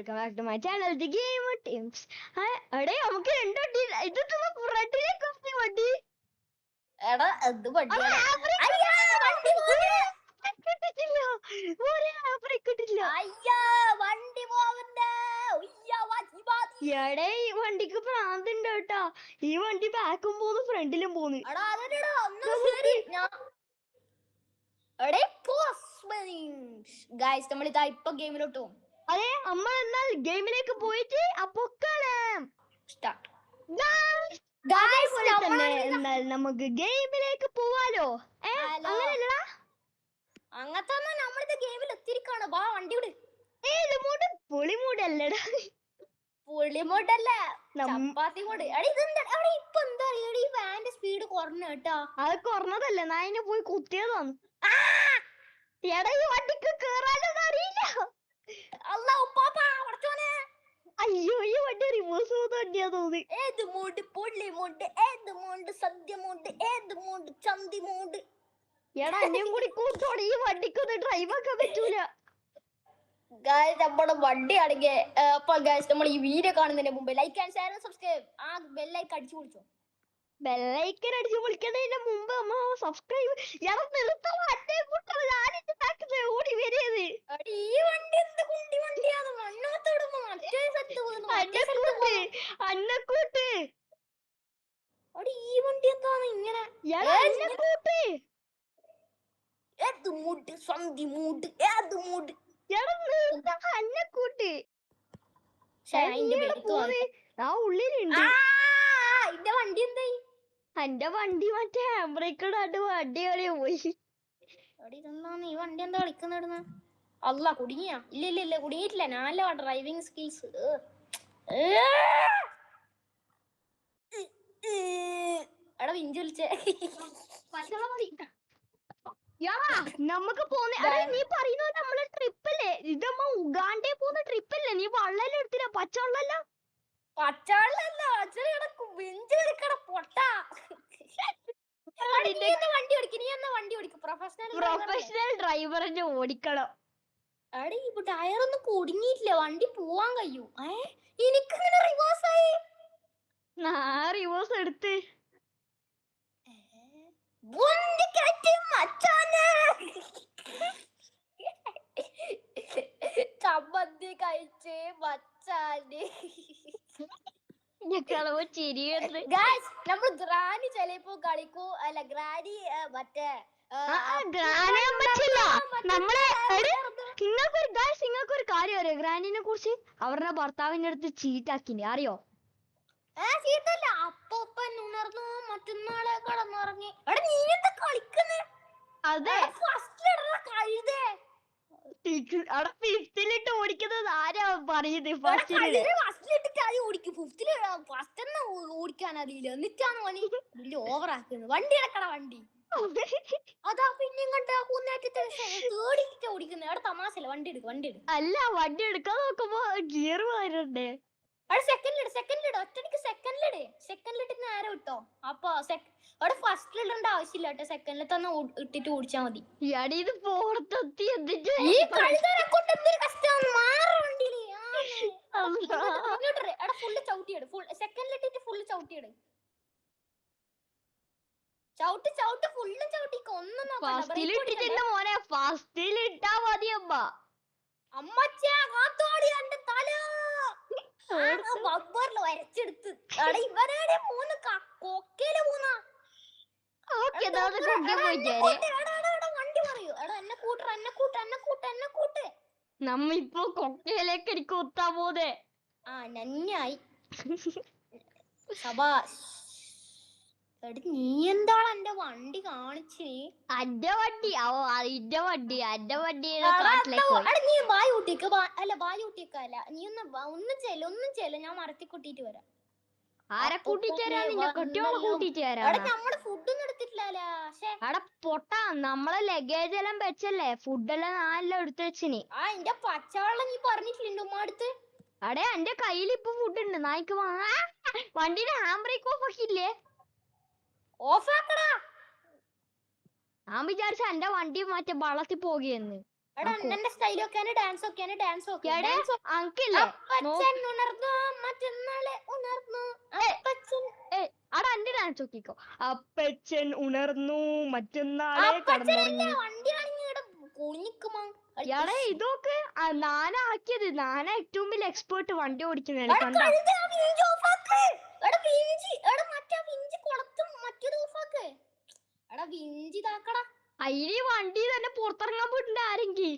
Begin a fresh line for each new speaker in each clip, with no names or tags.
Welcome back to my channel the gamer teams. എടേ നമുക്ക് രണ്ടോട്ടി ഇത് റെഡിലേക്ക് വണ്ടി
എടാ അത് വണ്ടിയാണ്. വണ്ടി പോവണ്ടേ?
എടേ ഈ വണ്ടിക്ക് പ്രാന്തുണ്ട് കേട്ടാ. ഈ വണ്ടി ബാക്കും പോന്ന് ഫ്രണ്ടിലും പോന്ന്.
നമ്മളിതാ ഇപ്പൊ ഗെയിമിലോട്ട് പോകും.
അതെ അമ്മ എന്നാൽ ഗെയിമിലേക്ക് പോയിട്ട് അപ്പൊ കാണാം. എന്നാൽ നമുക്ക് ഗെയിമിലേക്ക് പോവാലോ? അങ്ങനെയല്ലടാ,
അങ്ങനത്തെ നമ്മളിത് ഗെയിമിൽ എത്തിരിക്കാണ്. വാ വണ്ടി വിട്.
ഏത് മൂട്? പൊളിമൂടല്ലടാ,
പൊളിമൂടല്ല, ചപ്പാത്തി മൂട്. ഇപ്പൊ എന്താ ഈ വാന്റെ സ്പീഡ് കുറഞ്ഞ കേട്ടാ.
അത് കുറഞ്ഞതല്ല, നായിനെ പോയി കുത്തിയതാണ്. എടാ ഈ വണ്ടിക്ക് കേറാനൊന്നും അറിയില്ല. അയ്യോ ഈ വണ്ടി റിവേഴ്സ് പോകുന്ന വണ്ടിയാ തോന്നി.
ഏത് മൂട്? പൊള്ളി മൂട്. ഏത് മൂട്? സദ്യ മൂട്. ഏത് മൂട്? ചന്തി മൂട്.
എടാ എന്നെയും കൂടി കൂട്ടോടെ, ഈ വണ്ടിക്കൊന്നും ഡ്രൈവ് ആക്കാൻ പറ്റൂല.
നമ്മുടെ വണ്ടിയാണെങ്കിൽ അപ്പൊ നമ്മൾ ഈ വീഡിയോ കാണുന്നതിന് മുമ്പ് ലൈക്ക് ആൻഡ് ഷെയർ സബ്സ്ക്രൈബ് ആ ബെല്ലൈക്കൺ അടിച്ചു പൊളിച്ചോ.
ബെല്ലൈക്കൺ അടിച്ചു പൊളിക്കുന്നതിന് മുമ്പ് അമ്മ സബ്സ്ക്രൈബ്. ഓടി വരിയത്
ഈ വണ്ടി എന്ത് കുണ്ടി വണ്ടിയാണ്?
അന്നക്കൂട്ട്.
ഈ വണ്ടി എന്താണ് ഇങ്ങനെ? ഏത് മൂട്? സന്ധി മൂട്. ഏത് മൂട്?
അന്നക്കൂട്ട്.
ഉള്ളിലുണ്ട്. വണ്ടി എന്തായി?
എന്റെ വണ്ടി മറ്റേ ഹാൻഡ് ബ്രേക്ക് ഇടാണ്ട് വണ്ടി കളിയാ പോയി.
ഇതെന്താന്ന് ഈ വണ്ടി എന്താ കളിക്കുന്നിടുന്ന? അല്ല കുടുങ്ങിയാ? ഇല്ല കുടുങ്ങിയിട്ടില്ല. നല്ല ഡ്രൈവിംഗ് സ്കിൽസ്. എടാ വിഞ്ചു വിളിച്ചേ.
നമുക്ക് നീ പറയുന്ന നമ്മളെ ട്രിപ്പല്ലേ ഇതമ്മ? ഉഗാണ്ടേ പോകുന്ന ട്രിപ്പല്ലേ? നീ വള്ളെല്ലാം എടുത്തില്ല? പച്ചവെള്ളല്ല,
പച്ചവെള്ളല്ല,
പ്രൊഫഷണൽ ഡ്രൈവറിന്റെ ഓടിക്കണം.
അടി ഇപ്പൊ ടയറൊന്നും കുടുങ്ങിയിട്ടില്ല, വണ്ടി പോവാൻ കഴിയൂ. എനിക്കിങ്ങനെ റിവേഴ്സ് ആയി.
റിവേഴ്സ് എടുത്ത്
ചമ്മന്തി കഴിച്ച് മച്ചാന് നമ്മള് ഗ്രാനി ചിലപ്പോ കളിക്കൂ. അല്ല ഗ്രാനി മറ്റേ
നിങ്ങൾക്കൊരു കാര്യം അറിയോ ഗ്രാനിനെ കുറിച്ച്? അവരുടെ ഭർത്താവിന്റെ അടുത്ത് ചീറ്റാക്കിനെ അറിയോ?
ചീട്ടല്ല, അപ്പൊപ്പൻ ഉണർന്നു മറ്റന്നാളെ കടന്നുറങ്ങി. നീ എന്താ കളിക്കുന്നേ?
അതെ ഫിഫ്തിലിട്ട് ഓടിക്കുന്നത് ആരാ പറയുന്നത്?
ഓടിക്കാൻ അറിയില്ല, എന്നിട്ടാണ് വലിയ ഓവറാക്കുന്നത്. വണ്ടി ഇടക്കട വണ്ടി. അതാ പിന്നെ ഓടിക്കുന്നത്. അവിടെ തമാശല്ല. വണ്ടി എടുക്കും.
അല്ല വണ്ടി എടുക്കാൻ നോക്കുമ്പോ ഗിയർ മാറണ്ടേ?
സെക്കൻഡിലിട് ഒറ്റടിക്ക്. സെക്കൻഡിലിട്ട് നേരെ വിട്ടോ. അപ്പൊ അവിടെ ഫസ്റ്റിലിടേണ്ട ആവശ്യമില്ല കേട്ടോ. സെക്കൻഡിൽ തന്നെ ഇട്ടിട്ട് ഓടിച്ചാ മതി.
ഇത് പോർത്തി
ഫുള്ള് ചവിട്ടിയിട്. സെക്കൻഡിലിട്ടിട്ട് ഫുള്ള് ചവിട്ടിയിട്. ചവിട്ട് ഫുള്ളും ചവിട്ടിക്ക്. ഒന്നും
മോനെ ഫസ്റ്റിലിട്ടാ മതി അമ്മ.
അമ്മച്ചാ കാത്തോടി എന്റെ തല ബബ്ബറിൽ വരച്ചെടുത്ത്. ഇവരുടെ മൂന്ന് കൊക്കയില് മൂന്നാ. വണ്ടി പറയൂ. എന്നെ കൂട്ട്.
നമ്മിപ്പോ കൊക്കയിലേക്ക് എനിക്ക് ഒത്താ പോതെ.
നന്നായി. സബാഷ്. നീ എന്താണ് എന്റെ വണ്ടി കാണിച്ച്?
അന്റെ വണ്ടി
നീ ബായൂട്ടിക്ക് അല്ല. നീ ഒന്നും ചെല്ല. ഞാൻ മരത്തി കൂട്ടിട്ട് വരാം.
ആരെ കൂട്ടിട്ട് വരാ? നിന്നെ കെട്ടിയോളെ കൂട്ടിട്ട് വരാ?
നമ്മള് ഫുഡൊന്നും എടുത്തിട്ടില്ല.
പൊട്ടാ, നമ്മളെ ലഗേജ് എല്ലാം വെച്ചല്ലേ? ഫുഡെല്ലാം നാലെല്ലാം എടുത്ത് വെച്ചിന്.
എന്റെ പച്ചവെള്ളം നീ പറഞ്ഞിട്ടില്ല ഉമ്മ അടുത്ത്.
എന്റെ കയ്യിൽ ഇപ്പൊ ഫുഡ് ഉണ്ട്. നായിക്ക് വണ്ടിയുടെ ഹാൻഡ് ബ്രേക്ക് ഓഫ് ആക്കിയില്ലേ?
ഓഫാക്കടാ.
ഞാൻ വിചാരിച്ച എന്റെ വണ്ടി മറ്റേ വള്ളത്തിൽ പോകുകയെന്ന്.
എടാ അണ്ണന്റെ സ്റ്റൈലൊക്കെയാണ് ഡാൻസ് ഒക്കെയാണ് ഡാൻസ് ഒക്കെ
അങ്കില്ലേ
അപ്പച്ചൻ ഉണർന്നു മറ്റന്നാളെ ഉണർന്നു അപ്പച്ചൻ
അടാ എന്റെ ഡാൻസ് നോക്കിക്കോ. അപ്പച്ചൻ ഉണർന്നു മറ്റന്നാളെ കടന്നുറങ്ങി. ഇയാളെ ഇതൊക്കെ നാനാക്കിയത്. നാനാ ഏറ്റവും വലിയ എക്സ്പേർട്ട് വണ്ടി ഓടിക്കുന്നതാണ്. കണ്ട അയിന് വണ്ടി തന്നെ പുറത്തിറങ്ങാൻ പോയിട്ടുണ്ട് ആരെങ്കിൽ.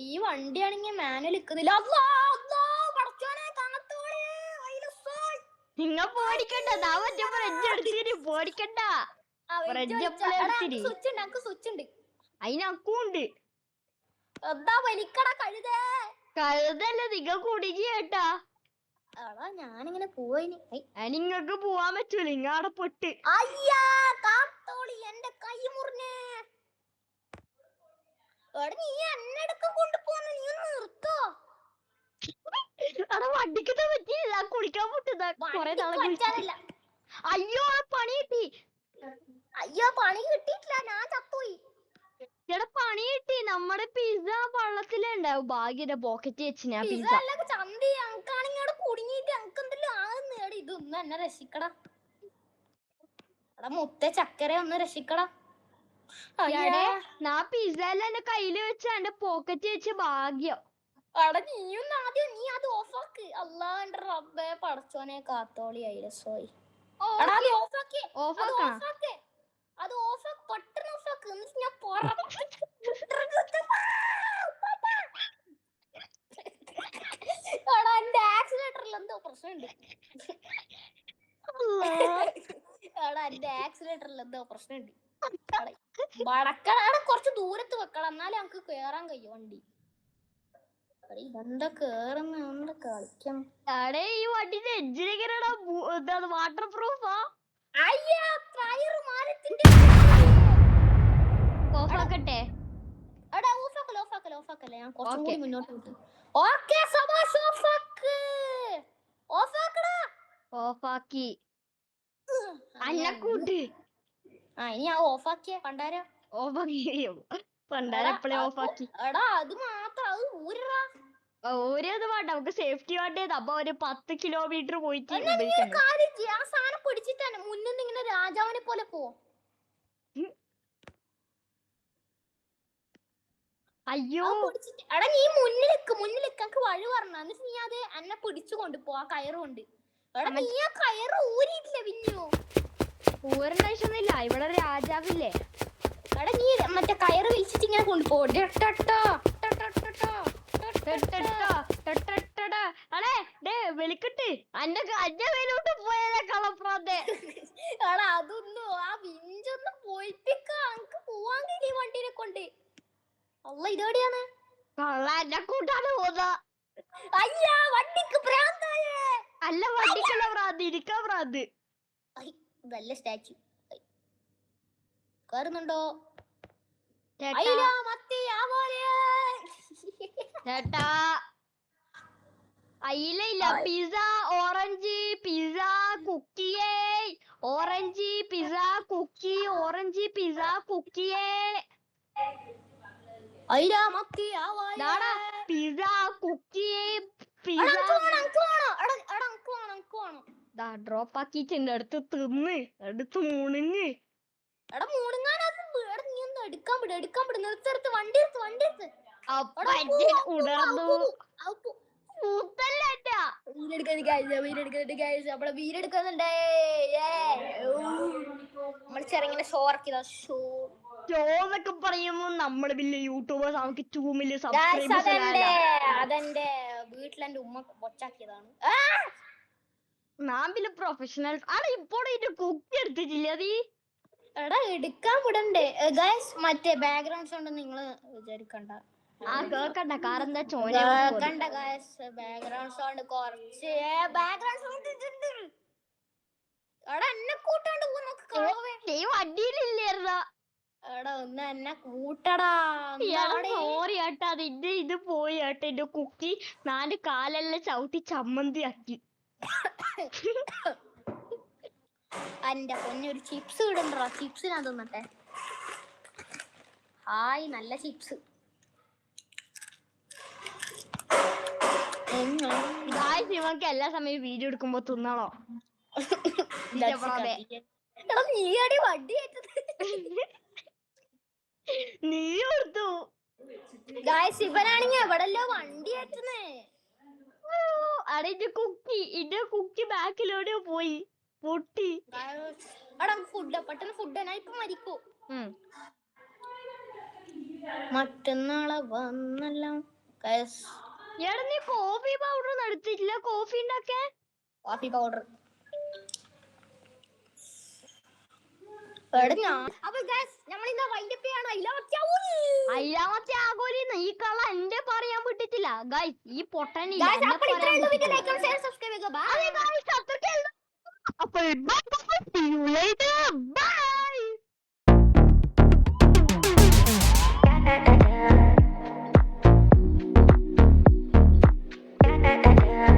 ഈ വണ്ടിയാണെങ്കിൽ മാനുവൽ നിക്കുന്നില്ല.
നിങ്ങ പേടിക്കണ്ട. പേടിക്കണ്ട. അതിനക്കുണ്ട്
എന്താ വലിക്കട കഴുതേ.
കഴുതല്ല നിങ്ങ കുടുങ്ങി കേട്ടാ.
ഞാനിങ്ങനെ പോയിനി.
നിങ്ങക്ക് പോവാൻ പറ്റൂല. നിങ്ങ അവിടെ പൊട്ട്.
അയ്യാ കാത്തോളി എന്റെ കൈ മുറിഞ്ഞേ. നീ എന്നെടുക്ക കൊണ്ടുപോന്ന നീ ഒന്ന് നിർത്തോ.
അവിടെ വണ്ടിക്ക് പറ്റിയില്ല. കുളിക്കാൻ പൊട്ടുന്ന കൊറേ നാളെ. അയ്യോ പണി കിട്ടി.
അയ്യോ പണി കിട്ടിയിട്ടില്ല. ഞാൻ ചത്തുപോയി.
എടാ പണി കിട്ടി. നമ്മുടെ പിസ്സ വള്ളത്തിലുണ്ടാവും. ഭാഗ്യന്റെ പോക്കറ്റ് വെച്ച് ഞാൻ പിസ്സ
ചന്തി അങ്കാണെങ്കിൽ കുടുങ്ങിട്ട് അങ്കെന്തെല്ലാം ആകുന്ന. ഇതൊന്നും എന്നെ രക്ഷിക്കടാ. എടാ മുത്ത ചക്കര ഒന്ന് രക്ഷിക്കടാ.
ഞാൻ പിസ്സ എല്ലാം എന്റെ കയ്യില് വെച്ച് എന്റെ പോക്കറ്റ് വെച്ച് ഭാഗ്യം.
എടാ നീയും ആദ്യം നീ അത് ഓഫാക്ക്. അല്ലാ എന്റെ റബ്ബേ പടച്ചോനെ കാത്തോളി ഐലസോയി. അത് ഓഫാക്ക്. പെട്ടെന്ന് ഓഫാക്ക്. എന്നിട്ട് ഞാൻ എന്റെ ആക്സിലേറ്ററിൽ എന്തോ പ്രശ്നമുണ്ട്. എന്റെ ആക്സിലേറ്ററിൽ എന്തോ പ്രശ്നമുണ്ട്. വടക്കടാടെ കുറച്ച് ദൂരത്ത് വെക്കണം. എന്നാലേ നമുക്ക് കേറാൻ കഴിയും വണ്ടി. ഇതെന്താ കേറുന്ന എന്താ കളിക്കണം.
ഈ വണ്ടിന്റെ എഞ്ചിനെങ്ങനെയാ വാട്ടർ പ്രൂഫാ? ഓഫാക്കട്ടെ.
ഓഫാക്കല്ലേ ഞാൻ കുറച്ചുകൂടി മുന്നോട്ട് വിട്ടു.
ഓഫാക്കി അന്നക്കൂട്ട്.
ഇനി ആ ഓഫാക്കിയ പണ്ടാരോ
പണ്ടാരെപ്പളെ ഓഫാക്കി.
എടാ അത് മാത്രം അത് ഊരടാ.
ഓരത് വേണ്ട. നമുക്ക് സേഫ്റ്റി വേണ്ടത്. അപ്പൊ ഒരു 10 കിലോമീറ്റർ പോയിട്ട്
ആ സാധനം പിടിച്ചിട്ടാണ് മുന്നിൽ ഇങ്ങനെ രാജാവിനെ പോലെ പോ.
അയ്യോ
എടാ നീ മുന്നിലേക്ക് എനിക്ക് വഴി പറഞ്ഞ. എന്നിട്ട് നീ അത് എന്നെ പിടിച്ചു കൊണ്ടുപോ ആ കയറുകൊണ്ട്. എടാ നീ ആ കയറ് ഊരിയിട്ടില്ല പിന്നോ.
ഊരണ്ട ആവശ്യമൊന്നുമില്ല. ഇവിടെ രാജാവില്ലേ.
എടാ നീ മറ്റേ കയറ് വലിച്ചിട്ട് ഇങ്ങനെ കൊണ്ടുപോ.
വെളിക്കിട്ട് അന്റെ മേലോട്ട് പോയതാ കളപ്രാന്തേ.
എടാ അതൊന്നും ആ വിഞ്ചൊന്നും പോയിപ്പിക്ക് പോവാൻ കഴിയും വണ്ടിനെ കൊണ്ട്. അല്ല ഇതെവിടെയാണ്
എന്നെ കൂട്ടാണ് പോന്ന.
അയ്യാ വണ്ടിക്ക് ഭ്രാന്തായേ.
അല്ല വണ്ടിക്കുള്ള ഭ്രാന്ത് ഇരിക്കാൻ ഭ്രാന്ത്.
നല്ല സ്റ്റാച്ചു കേറുന്നുണ്ടോ?
ചേട്ടാ അയിലില്ല. പിസ്സ ഓറഞ്ച് പിസ്സ കുക്കിയേ. Orange pizza cookie. Orange pizza കുക്കിയേ. പിസ്സ കുക്കിയേ. ഡ്രോപ്പ് ആക്കിട്ടുണ്ട്. അടുത്ത് തിന്ന് അടുത്ത് മുണുങ്ങ്. ഉണർന്നു ഷോന്നൊക്കെ പറയുമ്പോ നമ്മള് വലിയ യൂട്യൂബേഴ്സ്. നമുക്ക് 2 മില്യൺ സബ്സ്ക്രൈബേഴ്സ്.
അതെന്റെ വീട്ടിലെന്റെ ഉമ്മ കൊച്ചാക്കിയതാണ്.
ഞാൻ പിന്നെ പ്രൊഫഷണൽ ആണ്. ഇപ്പോൾ കുക്കി എടുത്തിട്ടില്ല നീ.
എടാ എടുക്കാൻ വിടണ്ടേ ഗൈസ്. മറ്റേ ബാക്ക്ഗ്രൗണ്ട് സൗണ്ട് നിങ്ങള് വിചാരിക്കണ്ട.
കേക്കണ്ട. കാരണം എന്താ ചോര
കണ്ട ഗൈസ് ബാക്ക്ഗ്രൗണ്ട് സൗണ്ട് കുറച്ച്. ബാക്ക്ഗ്രൗണ്ട് സൗണ്ട് എടാ എന്നെ കൂട്ടാണ്ട്
നീ വണ്ടിയിലില്ലായിരുന്ന.
എടാ ഒന്ന് എന്നെ കൂട്ടടാ.
സോറി ഏട്ടാ, അതിന്റെ ഇത് പോയി ഏട്ടാ. എന്റെ കുക്കി 4 കാലെല്ലാം ചവിട്ടി ചമ്മന്തി ആക്കി.
എന്റെ പൊന്നെ ഒരു ചിപ്സ് ഇടണ്ടാ. ചിപ്സ് ഞാൻ തിന്നട്ടെ. ഹായ് നല്ല ചിപ്സ്.
ഇവർക്ക് എല്ലാ സമയവും വീഡിയോ എടുക്കുമ്പോ തിന്നണോ?
നീയാടി വണ്ടി
നീ കൊടുത്തു.
ഇവനാണെങ്കി എവിടെല്ലോ വണ്ടി ഏറ്റുന്നേ.
അടെ ഇന്റെ കുക്കി ബാക്കിലോടെ പോയി പൊട്ടി.
പെട്ടെന്ന് ഫുഡ് ഞാൻ ഇപ്പൊ മരിക്കൂ. മറ്റന്നാളെ വന്നെല്ലാം.
എടാ നീ കോഫി പൗഡർ ഒന്നും എടുത്തിട്ടില്ല? കോഫി ഉണ്ടാക്കാൻ
കോഫി പൗഡർ.
അയ്യാമത്തെ ആഗോലിന്ന് ഈ കള എന്റെ പറയാൻ വിട്ടിട്ടില്ല ഗൈസ്. ഈ പൊട്ടനില്ല. അപ്പോൾ